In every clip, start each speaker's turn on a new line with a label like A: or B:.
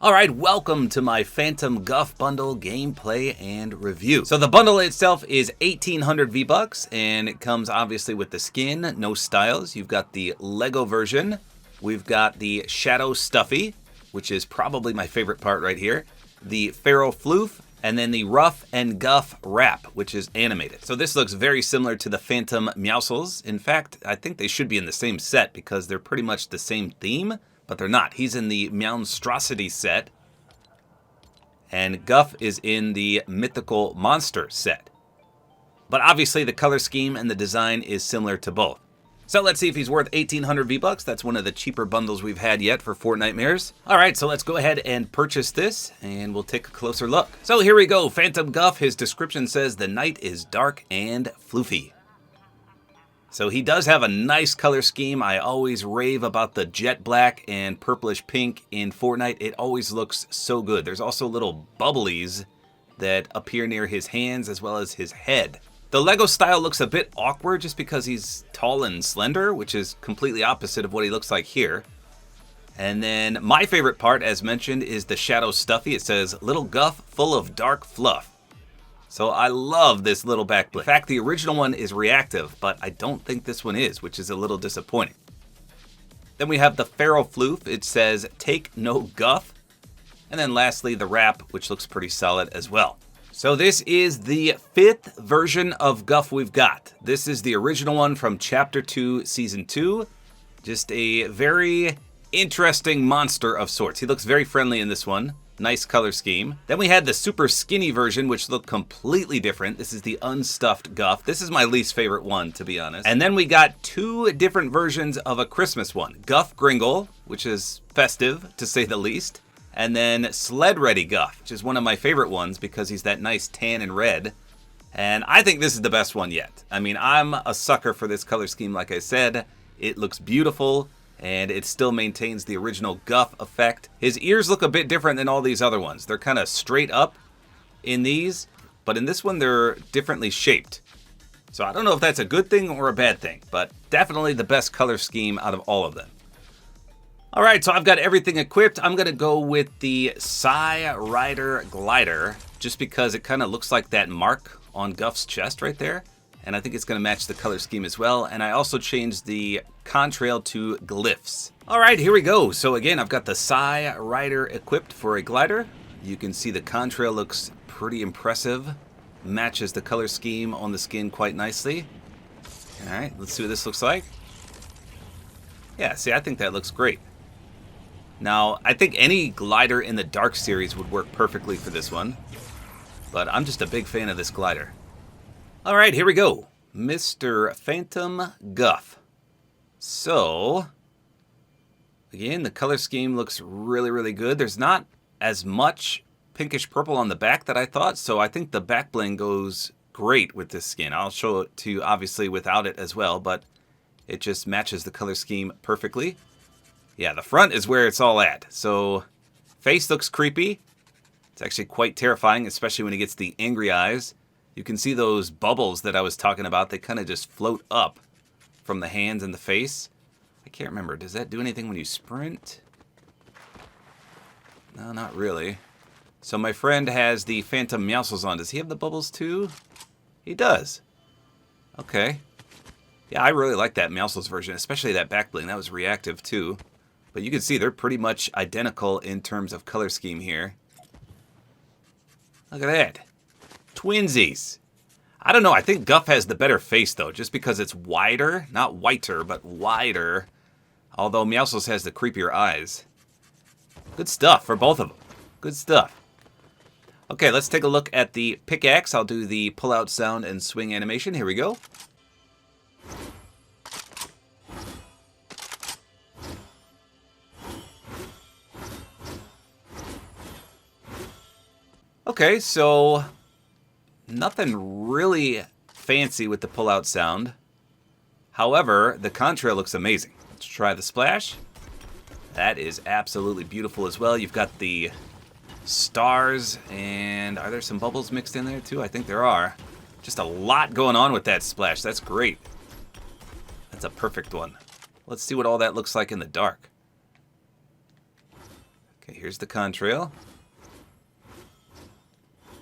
A: Alright, welcome to my Phantom Guff bundle gameplay and review. So the bundle itself is 1,800 V-Bucks, and it comes obviously with the skin, no styles. You've got the Lego version. We've got the Shadow Stuffy, which is probably my favorite part right here. The Feral Floof, and then the Ruff and Guff Wrap, which is animated. So this looks very similar to the Phantom Meowscles. In fact, I think they should be in the same set because they're pretty much the same theme. But they're not. He's in the Monstrosity set, and Guff is in the Mythical Monster set. But obviously the color scheme and the design is similar to both. So let's see if he's worth 1,800 V-Bucks. That's one of the cheaper bundles we've had yet for Fortnitemares. Alright, so let's go ahead and purchase this, and we'll take a closer look. So here we go, Phantom Guff. His description says, the night is dark and floofy. So he does have a nice color scheme. I always rave about the jet black and purplish pink in Fortnite. It always looks so good. There's also little bubblies that appear near his hands as well as his head. The Lego style looks a bit awkward just because he's tall and slender, which is completely opposite of what he looks like here. And then my favorite part, as mentioned, is the Shadow Stuffy. It says, little Guff full of dark fluff. So I love this little back bling. In fact, the original one is reactive, but I don't think this one is, which is a little disappointing. Then we have the Feral Floof. It says, take no guff. And then lastly, the wrap, which looks pretty solid as well. So this is the 5th version of Guff we've got. This is the original one from Chapter 2, Season 2. Just a very interesting monster of sorts. He looks very friendly in this one. Nice color scheme. Then we had the super skinny version, which looked completely different. This is the unstuffed Guff. This is my least favorite one, to be honest. And then we got 2 different versions of a Christmas one. Guff Gringle, which is festive, to say the least. And then Sled Ready Guff, which is one of my favorite ones because he's that nice tan and red. And I think this is the best one yet. I mean, I'm a sucker for this color scheme, like I said. It looks beautiful, and it still maintains the original Guff effect. His ears look a bit different than all these other ones. They're kind of straight up in these, but in this one they're differently shaped. So I don't know if that's a good thing or a bad thing, but definitely the best color scheme out of all of them. Alright, so I've got everything equipped. I'm going to go with the Psy Rider Glider, just because it kind of looks like that mark on Guff's chest right there. And I think it's going to match the color scheme as well. And I also changed the contrail to glyphs. All right, here we go. So again, I've got the Psy Rider equipped for a glider. You can see the contrail looks pretty impressive. Matches the color scheme on the skin quite nicely. All right, let's see what this looks like. Yeah, see, I think that looks great. Now, I think any glider in the Dark series would work perfectly for this one. But I'm just a big fan of this glider. All right, here we go. Mr. Phantom Guff. So, again, the color scheme looks really, really good. There's not as much pinkish purple on the back that I thought, so I think the back bling goes great with this skin. I'll show it to you, obviously, without it as well, but it just matches the color scheme perfectly. Yeah, the front is where it's all at. So, face looks creepy. It's actually quite terrifying, especially when he gets the angry eyes. You can see those bubbles that I was talking about. They kind of just float up from the hands and the face. I can't remember. Does that do anything when you sprint? No, not really. So my friend has the Phantom Meowscles on. Does he have the bubbles too? He does. Okay. Yeah, I really like that Meowscles version, especially that back bling. That was reactive too. But you can see they're pretty much identical in terms of color scheme here. Look at that. Twinsies. I don't know, I think Guff has the better face though, just because it's wider, not whiter, but wider. Although Meowscles has the creepier eyes. Good stuff for both of them. Good stuff. Okay, let's take a look at the pickaxe. I'll do the pull-out sound and swing animation. Here we go. Okay, so nothing really fancy with the pull-out sound. However, the contrail looks amazing. Let's try the splash. That is absolutely beautiful as well. You've got the stars, and are there some bubbles mixed in there too? I think there are. Just a lot going on with that splash. That's great. That's a perfect one. Let's see what all that looks like in the dark. Okay, here's the contrail.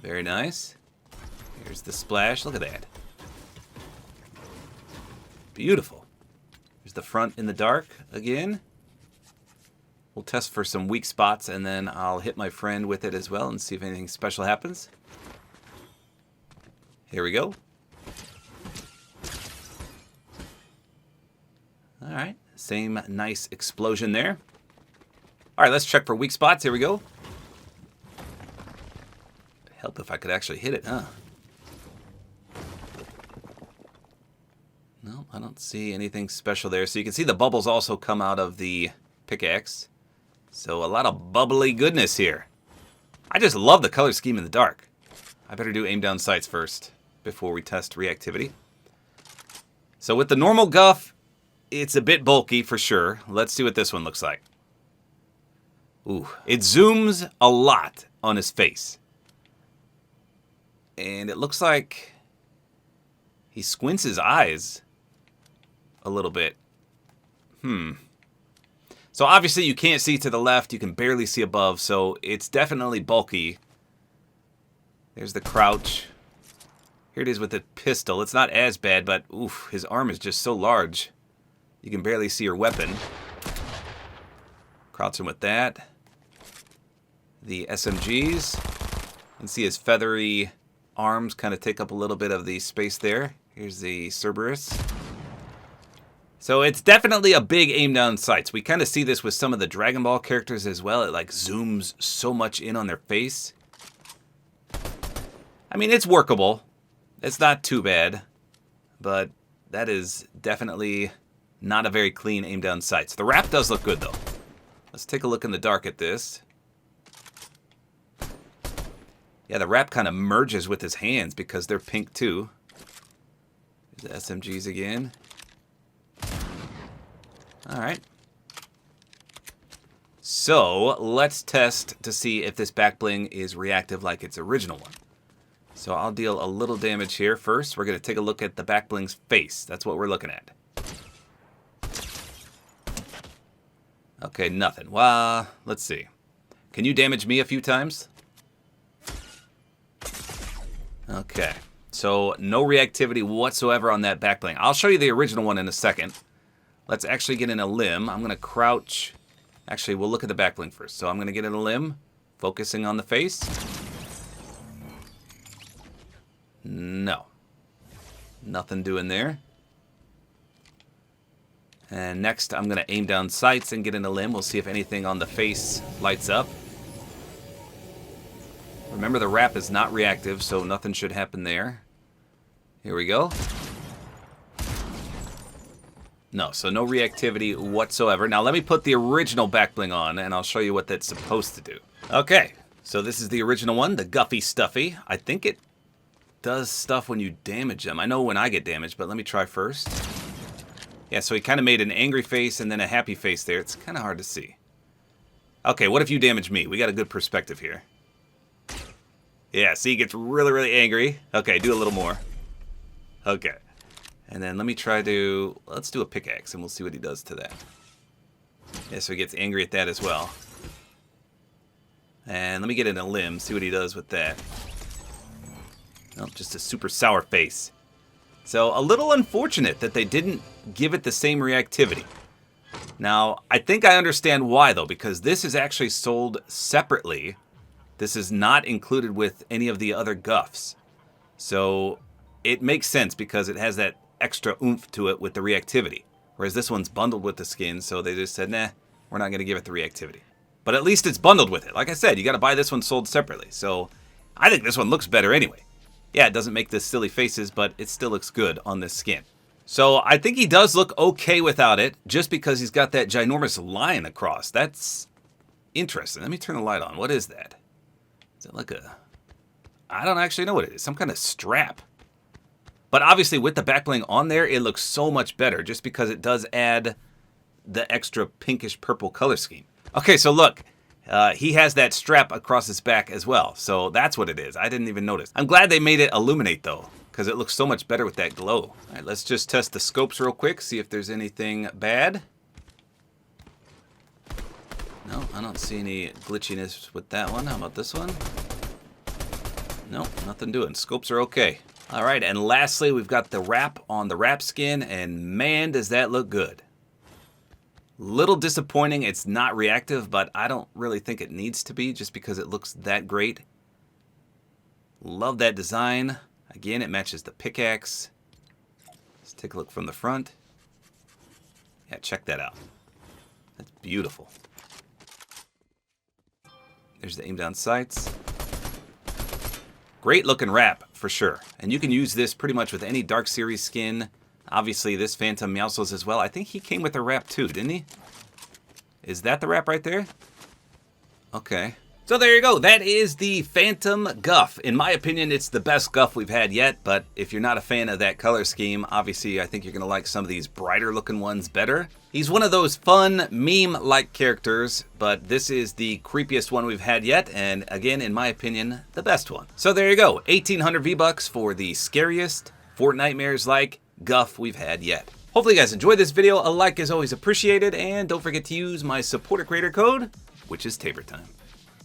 A: Very nice. Here's the splash. Look at that. Beautiful. Here's the front in the dark again. We'll test for some weak spots, and then I'll hit my friend with it as well and see if anything special happens. Here we go. All right, same nice explosion there. All right, let's check for weak spots. Here we go. Help if I could actually hit it, huh? No, I don't see anything special there. So you can see the bubbles also come out of the pickaxe. So a lot of bubbly goodness here. I just love the color scheme in the dark. I better do aim down sights first before we test reactivity. So with the normal Guff, it's a bit bulky for sure. Let's see what this one looks like. Ooh, it zooms a lot on his face. And it looks like he squints his eyes a little bit. So obviously you can't see to the left. You can barely see above. So it's definitely bulky. There's the crouch. Here it is with the pistol. It's not as bad, but oof, his arm is just so large. You can barely see your weapon. Crouching with that. The SMGs. You can see his feathery arms kind of take up a little bit of the space there. Here's the Cerberus. So it's definitely a big aim down sights. We kind of see this with some of the Dragon Ball characters as well. It like zooms so much in on their face. I mean, it's workable. It's not too bad. But that is definitely not a very clean aim down sights. The wrap does look good though. Let's take a look in the dark at this. Yeah, the wrap kind of merges with his hands because they're pink too. There's the SMGs again. Alright. So, let's test to see if this back bling is reactive like its original one. So I'll deal a little damage here first. We're going to take a look at the back bling's face. That's what we're looking at. Okay, nothing. Well, let's see. Can you damage me a few times? Okay, so no reactivity whatsoever on that back bling. I'll show you the original one in a second. Let's actually get in a limb. I'm going to crouch. Actually, we'll look at the back bling first. So I'm going to get in a limb, focusing on the face. No. Nothing doing there. And next, I'm going to aim down sights and get in a limb. We'll see if anything on the face lights up. Remember, the wrap is not reactive, so nothing should happen there. Here we go. No, so no reactivity whatsoever. Now let me put the original back bling on, and I'll show you what that's supposed to do. Okay, so this is the original one, the Guffy Stuffy. I think it does stuff when you damage them. I know when I get damaged, but let me try first. Yeah, so he kind of made an angry face and then a happy face there. It's kind of hard to see. Okay, what if you damage me? We got a good perspective here. Yeah, see, he gets really, really angry. Okay, do a little more. Okay. And then let me try to... Let's do a pickaxe, and we'll see what he does to that. Yeah, so he gets angry at that as well. And let me get in a limb, see what he does with that. Nope, just a super sour face. So, a little unfortunate that they didn't give it the same reactivity. Now, I think I understand why, though, because this is actually sold separately. This is not included with any of the other Guffs. So it makes sense because it has that extra oomph to it with the reactivity. Whereas this one's bundled with the skin, so they just said, nah, we're not going to give it the reactivity. But at least it's bundled with it. Like I said, you got to buy this one sold separately. So I think this one looks better anyway. Yeah, it doesn't make the silly faces, but it still looks good on this skin. So I think he does look okay without it, just because he's got that ginormous line across. That's interesting. Let me turn the light on. What is that? Is it like a... I don't actually know what it is. Some kind of strap. But obviously with the back bling on there, it looks so much better just because it does add the extra pinkish purple color scheme. Okay, so look. He has that strap across his back as well. So that's what it is. I didn't even notice. I'm glad they made it illuminate though, because it looks so much better with that glow. All right, let's just test the scopes real quick, see if there's anything bad. No, I don't see any glitchiness with that one. How about this one? Nope, nothing doing. Scopes are okay. All right, and lastly, we've got the wrap on the wrap skin, and man, does that look good. Little disappointing it's not reactive, but I don't really think it needs to be just because it looks that great. Love that design. Again, it matches the pickaxe. Let's take a look from the front. Yeah, check that out. That's beautiful. There's the aim down sights. Great looking wrap, for sure. And you can use this pretty much with any Dark Series skin. Obviously, this Phantom Meowscles as well. I think he came with a wrap too, didn't he? Is that the wrap right there? Okay. So there you go. That is the Phantom Guff. In my opinion, it's the best Guff we've had yet, but if you're not a fan of that color scheme, obviously I think you're going to like some of these brighter looking ones better. He's one of those fun meme-like characters, but this is the creepiest one we've had yet, and again, in my opinion, the best one. So there you go. 1,800 V-Bucks for the scariest Fortnitemares-like Guff we've had yet. Hopefully you guys enjoyed this video. A like is always appreciated, and don't forget to use my Support-A-Creator Code, which is tabortime.